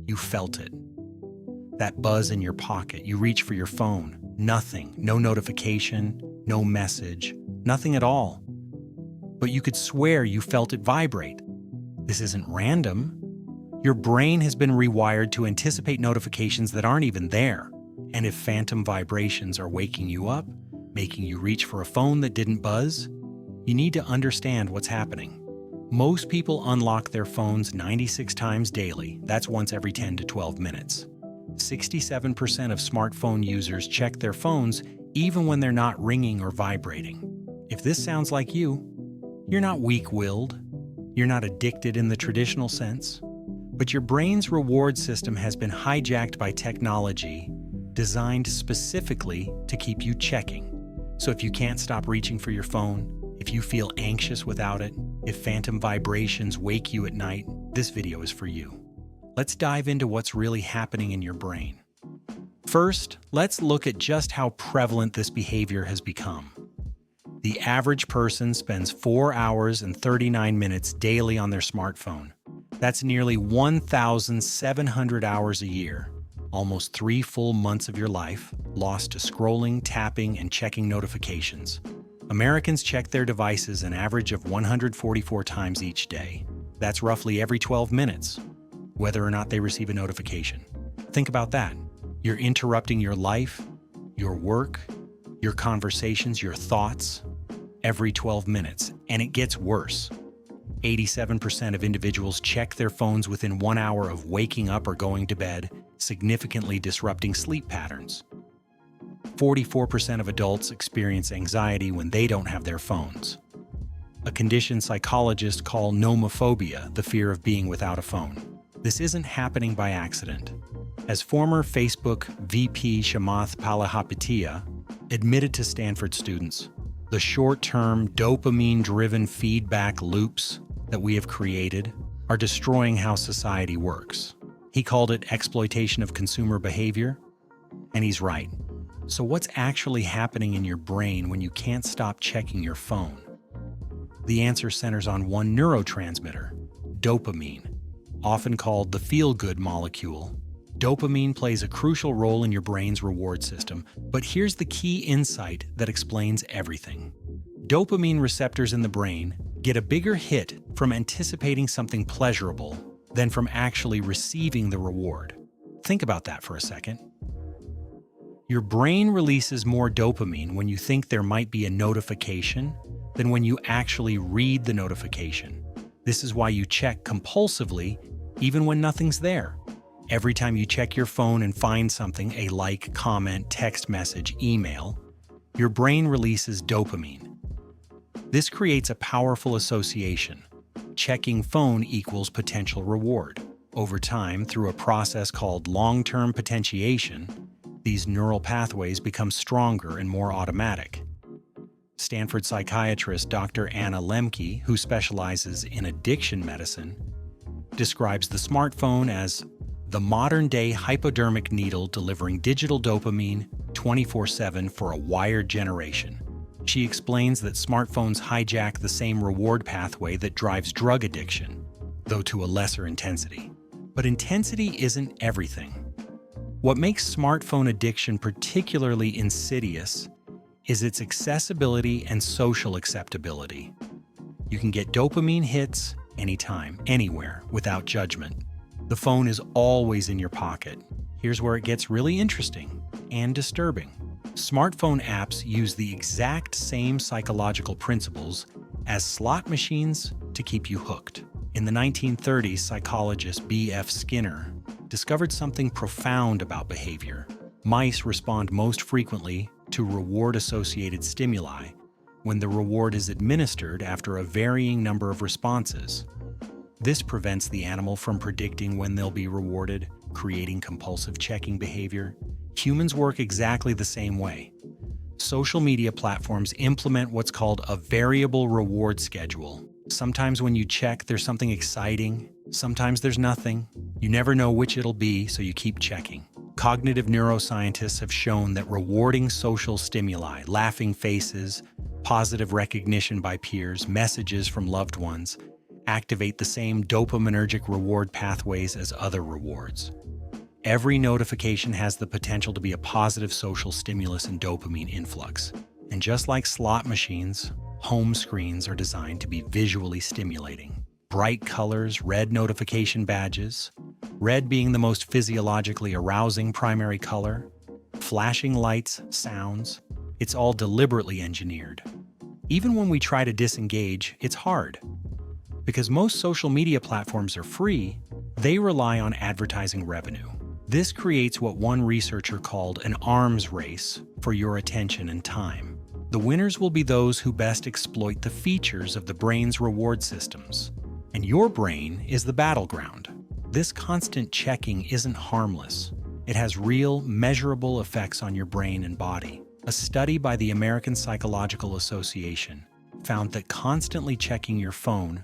You felt it. That buzz in your pocket. You reach for your phone. Nothing. No notification, no message, nothing at all. But you could swear you felt it vibrate. This isn't random. Your brain has been rewired to anticipate notifications that aren't even there. And if phantom vibrations are waking you up, making you reach for a phone that didn't buzz, you need to understand what's happening. Most people unlock their phones 96 times daily. That's once every 10 to 12 minutes. 67% of smartphone users check their phones even when they're not ringing or vibrating. If this sounds like you, you're not weak-willed. You're not addicted in the traditional sense. But your brain's reward system has been hijacked by technology designed specifically to keep you checking. So if you can't stop reaching for your phone, if you feel anxious without it, if phantom vibrations wake you at night, this video is for you. Let's dive into what's really happening in your brain. First, let's look at just how prevalent this behavior has become. The average person spends 4 hours and 39 minutes daily on their smartphone. That's nearly 1,700 hours a year, almost 3 full months of your life, lost to scrolling, tapping, and checking notifications. Americans check their devices an average of 144 times each day. That's roughly every 12 minutes, whether or not they receive a notification. Think about that. You're interrupting your life, your work, your conversations, your thoughts, every 12 minutes, and it gets worse. 87% of individuals check their phones within 1 hour of waking up or going to bed, significantly disrupting sleep patterns. 44% of adults experience anxiety when they don't have their phones, a condition psychologists call nomophobia, the fear of being without a phone. This isn't happening by accident. As former Facebook VP Chamath Palihapitiya admitted to Stanford students, the short-term, dopamine-driven feedback loops that we have created are destroying how society works. He called it exploitation of consumer behavior, and he's right. So what's actually happening in your brain when you can't stop checking your phone? The answer centers on one neurotransmitter, dopamine, often called the feel-good molecule. Dopamine plays a crucial role in your brain's reward system, but here's the key insight that explains everything. Dopamine receptors in the brain get a bigger hit from anticipating something pleasurable than from actually receiving the reward. Think about that for a second. Your brain releases more dopamine when you think there might be a notification than when you actually read the notification. This is why you check compulsively even when nothing's there. Every time you check your phone and find something, a like, comment, text message, email, your brain releases dopamine. This creates a powerful association. Checking phone equals potential reward. Over time, through a process called long-term potentiation, these neural pathways become stronger and more automatic. Stanford psychiatrist Dr. Anna Lembke, who specializes in addiction medicine, describes the smartphone as the modern-day hypodermic needle delivering digital dopamine 24/7 for a wired generation. She explains that smartphones hijack the same reward pathway that drives drug addiction, though to a lesser intensity. But intensity isn't everything. What makes smartphone addiction particularly insidious is its accessibility and social acceptability. You can get dopamine hits anytime, anywhere, without judgment. The phone is always in your pocket. Here's where it gets really interesting and disturbing. Smartphone apps use the exact same psychological principles as slot machines to keep you hooked. In the 1930s, psychologist B.F. Skinner discovered something profound about behavior. Mice respond most frequently to reward-associated stimuli when the reward is administered after a varying number of responses. This prevents the animal from predicting when they'll be rewarded, creating compulsive checking behavior. Humans work exactly the same way. Social media platforms implement what's called a variable reward schedule. Sometimes when you check, there's something exciting. Sometimes there's nothing. You never know which it'll be, so you keep checking. Cognitive neuroscientists have shown that rewarding social stimuli, laughing faces, positive recognition by peers, messages from loved ones, activate the same dopaminergic reward pathways as other rewards. Every notification has the potential to be a positive social stimulus and dopamine influx. And just like slot machines, home screens are designed to be visually stimulating. Bright colors, red notification badges, red being the most physiologically arousing primary color, flashing lights, sounds, it's all deliberately engineered. Even when we try to disengage, it's hard. Because most social media platforms are free, they rely on advertising revenue. This creates what one researcher called an arms race for your attention and time. The winners will be those who best exploit the features of the brain's reward systems. And your brain is the battleground. This constant checking isn't harmless. It has real, measurable effects on your brain and body. A study by the American Psychological Association found that constantly checking your phone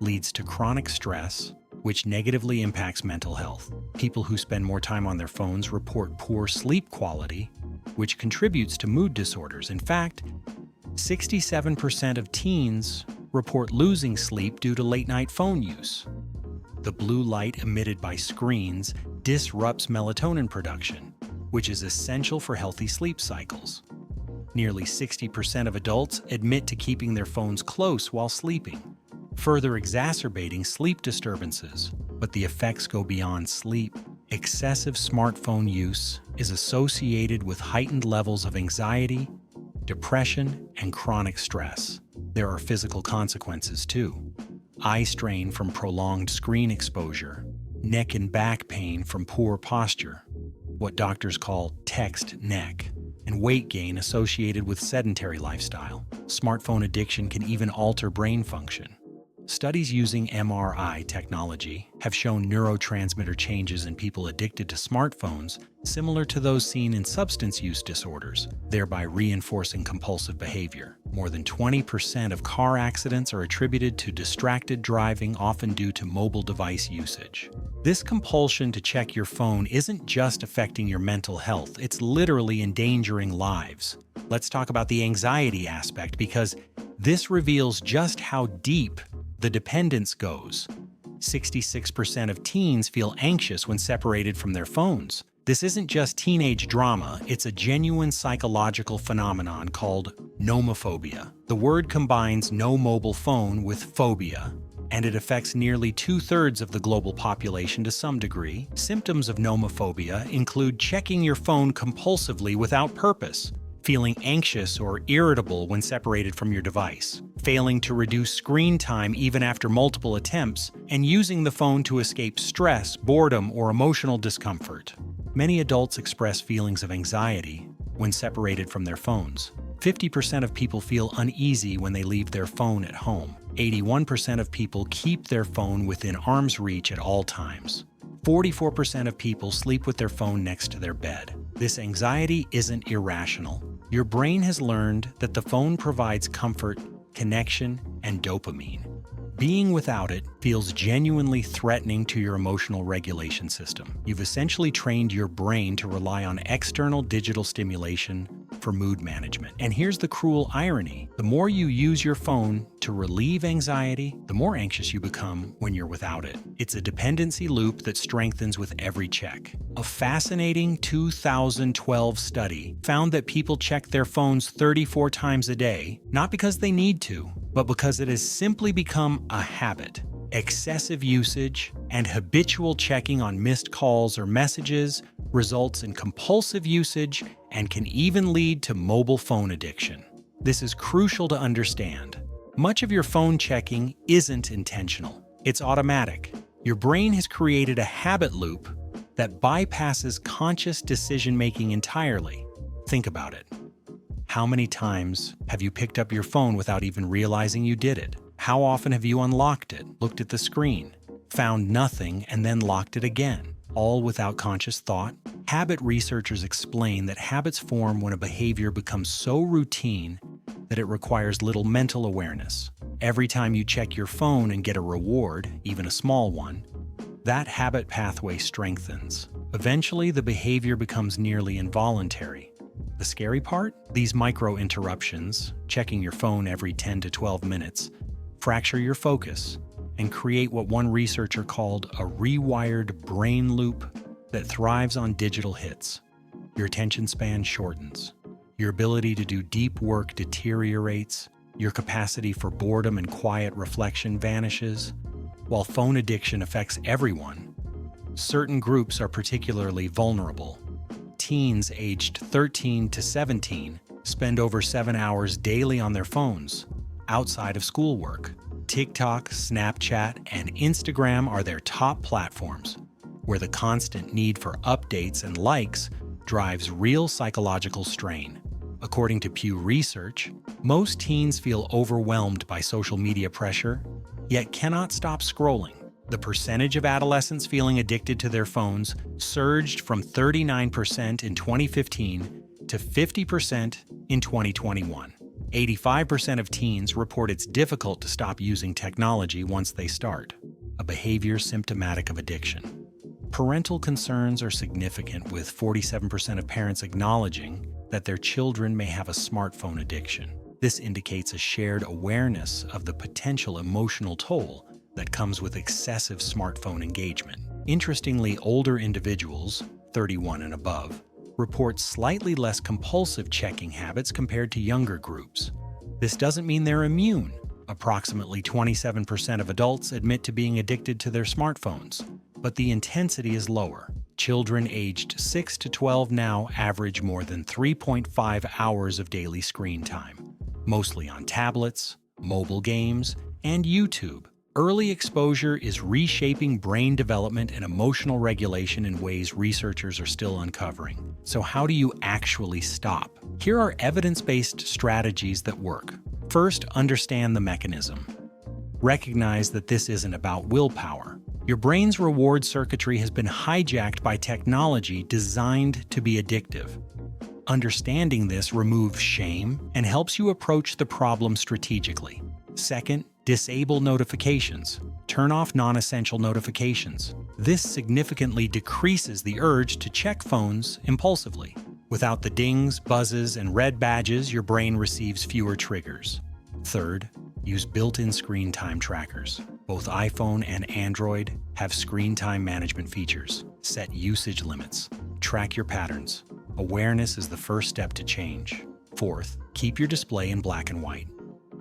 leads to chronic stress, which negatively impacts mental health. People who spend more time on their phones report poor sleep quality, which contributes to mood disorders. In fact, 67% of teens report losing sleep due to late-night phone use. The blue light emitted by screens disrupts melatonin production, which is essential for healthy sleep cycles. Nearly 60% of adults admit to keeping their phones close while sleeping, further exacerbating sleep disturbances. But the effects go beyond sleep. Excessive smartphone use is associated with heightened levels of anxiety, depression, and chronic stress. There are physical consequences too. Eye strain from prolonged screen exposure, neck and back pain from poor posture, what doctors call text neck, and weight gain associated with sedentary lifestyle. Smartphone addiction can even alter brain function. Studies using MRI technology have shown neurotransmitter changes in people addicted to smartphones similar to those seen in substance use disorders, thereby reinforcing compulsive behavior. More than 20% of car accidents are attributed to distracted driving, often due to mobile device usage. This compulsion to check your phone isn't just affecting your mental health, it's literally endangering lives. Let's talk about the anxiety aspect, because this reveals just how deep the dependence goes. 66% of teens feel anxious when separated from their phones. This isn't just teenage drama, it's a genuine psychological phenomenon called nomophobia. The word combines no mobile phone with phobia, and it affects nearly 2/3 of the global population to some degree. Symptoms of nomophobia include checking your phone compulsively without purpose, feeling anxious or irritable when separated from your device, failing to reduce screen time even after multiple attempts, and using the phone to escape stress, boredom, or emotional discomfort. Many adults express feelings of anxiety when separated from their phones. 50% of people feel uneasy when they leave their phone at home. 81% of people keep their phone within arm's reach at all times. 44% of people sleep with their phone next to their bed. This anxiety isn't irrational. Your brain has learned that the phone provides comfort, connection, and dopamine. Being without it feels genuinely threatening to your emotional regulation system. You've essentially trained your brain to rely on external digital stimulation for mood management. And here's the cruel irony. The more you use your phone to relieve anxiety, the more anxious you become when you're without it. It's a dependency loop that strengthens with every check. A fascinating 2012 study found that people check their phones 34 times a day, not because they need to, but because it has simply become a habit. Excessive usage and habitual checking on missed calls or messages results in compulsive usage and can even lead to mobile phone addiction. This is crucial to understand. Much of your phone checking isn't intentional. It's automatic. Your brain has created a habit loop that bypasses conscious decision-making entirely. Think about it. How many times have you picked up your phone without even realizing you did it? How often have you unlocked it, looked at the screen, found nothing, and then locked it again, all without conscious thought? Habit researchers explain that habits form when a behavior becomes so routine that it requires little mental awareness. Every time you check your phone and get a reward, even a small one, that habit pathway strengthens. Eventually, the behavior becomes nearly involuntary. The scary part? These micro-interruptions, checking your phone every 10 to 12 minutes, fracture your focus and create what one researcher called a rewired brain loop that thrives on digital hits. Your attention span shortens. Your ability to do deep work deteriorates. Your capacity for boredom and quiet reflection vanishes. While phone addiction affects everyone, certain groups are particularly vulnerable. Teens aged 13 to 17 spend over 7 hours daily on their phones, outside of schoolwork. TikTok, Snapchat, and Instagram are their top platforms, where the constant need for updates and likes drives real psychological strain. According to Pew Research, most teens feel overwhelmed by social media pressure, yet cannot stop scrolling. The percentage of adolescents feeling addicted to their phones surged from 39% in 2015 to 50% in 2021. 85% of teens report it's difficult to stop using technology once they start, a behavior symptomatic of addiction. Parental concerns are significant, with 47% of parents acknowledging that their children may have a smartphone addiction. This indicates a shared awareness of the potential emotional toll that comes with excessive smartphone engagement. Interestingly, older individuals, 31 and above, report slightly less compulsive checking habits compared to younger groups. This doesn't mean they're immune. Approximately 27% of adults admit to being addicted to their smartphones, but the intensity is lower. Children aged 6 to 12 now average more than 3.5 hours of daily screen time, mostly on tablets, mobile games, and YouTube. Early exposure is reshaping brain development and emotional regulation in ways researchers are still uncovering. So how do you actually stop? Here are evidence-based strategies that work. First, understand the mechanism. Recognize that this isn't about willpower. Your brain's reward circuitry has been hijacked by technology designed to be addictive. Understanding this removes shame and helps you approach the problem strategically. Second, disable notifications. Turn off non-essential notifications. This significantly decreases the urge to check phones impulsively. Without the dings, buzzes, and red badges, your brain receives fewer triggers. Third, use built-in screen time trackers. Both iPhone and Android have screen time management features. Set usage limits. Track your patterns. Awareness is the first step to change. Fourth, keep your display in black and white.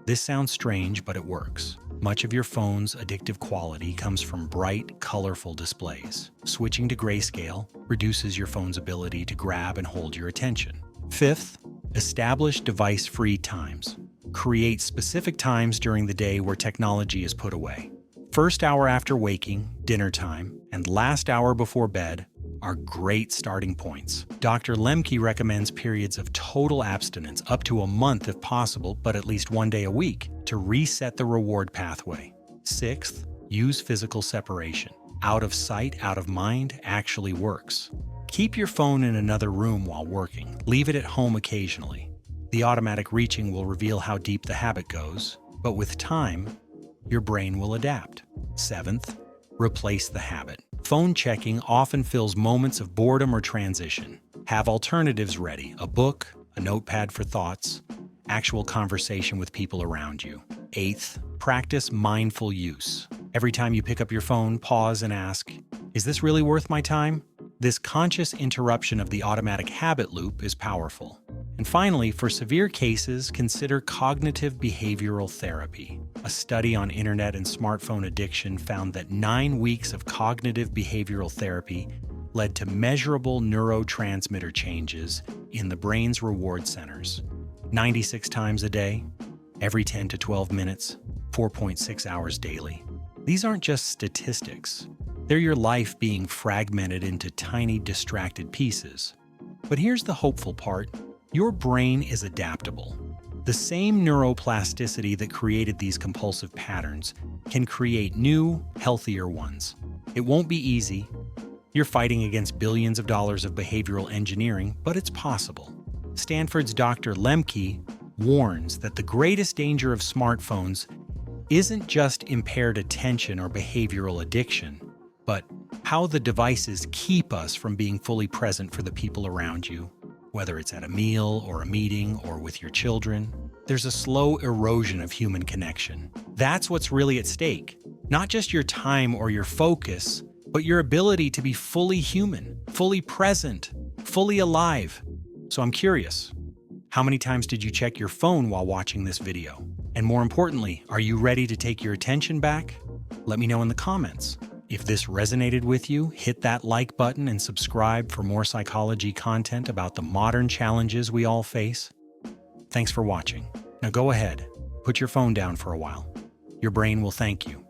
This sounds strange, but it works. Much of your phone's addictive quality comes from bright, colorful displays. Switching to grayscale reduces your phone's ability to grab and hold your attention. Fifth, establish device-free times. Create specific times during the day where technology is put away. First hour after waking, dinner time, and last hour before bed are great starting points. Dr. Lemke recommends periods of total abstinence, up to a month if possible, but at least 1 day a week, to reset the reward pathway. Sixth, use physical separation. Out of sight, out of mind actually works. Keep your phone in another room while working. Leave it at home occasionally. The automatic reaching will reveal how deep the habit goes, but with time, your brain will adapt. Seventh, replace the habit. Phone checking often fills moments of boredom or transition. Have alternatives ready: a book, a notepad for thoughts, actual conversation with people around you. Eighth, practice mindful use. Every time you pick up your phone, pause and ask, is this really worth my time? This conscious interruption of the automatic habit loop is powerful. And finally, for severe cases, consider cognitive behavioral therapy. A study on internet and smartphone addiction found that 9 weeks of cognitive behavioral therapy led to measurable neurotransmitter changes in the brain's reward centers. 96 times a day, every 10 to 12 minutes, 4.6 hours daily. These aren't just statistics. They're your life being fragmented into tiny, distracted pieces. But here's the hopeful part. Your brain is adaptable. The same neuroplasticity that created these compulsive patterns can create new, healthier ones. It won't be easy. You're fighting against billions of dollars of behavioral engineering, but it's possible. Stanford's Dr. Lemke warns that the greatest danger of smartphones isn't just impaired attention or behavioral addiction, but how the devices keep us from being fully present for the people around you. Whether it's at a meal or a meeting or with your children, there's a slow erosion of human connection. That's what's really at stake. Not just your time or your focus, but your ability to be fully human, fully present, fully alive. So I'm curious, how many times did you check your phone while watching this video? And more importantly, are you ready to take your attention back? Let me know in the comments. If this resonated with you, hit that like button and subscribe for more psychology content about the modern challenges we all face. Thanks for watching. Now go ahead, put your phone down for a while. Your brain will thank you.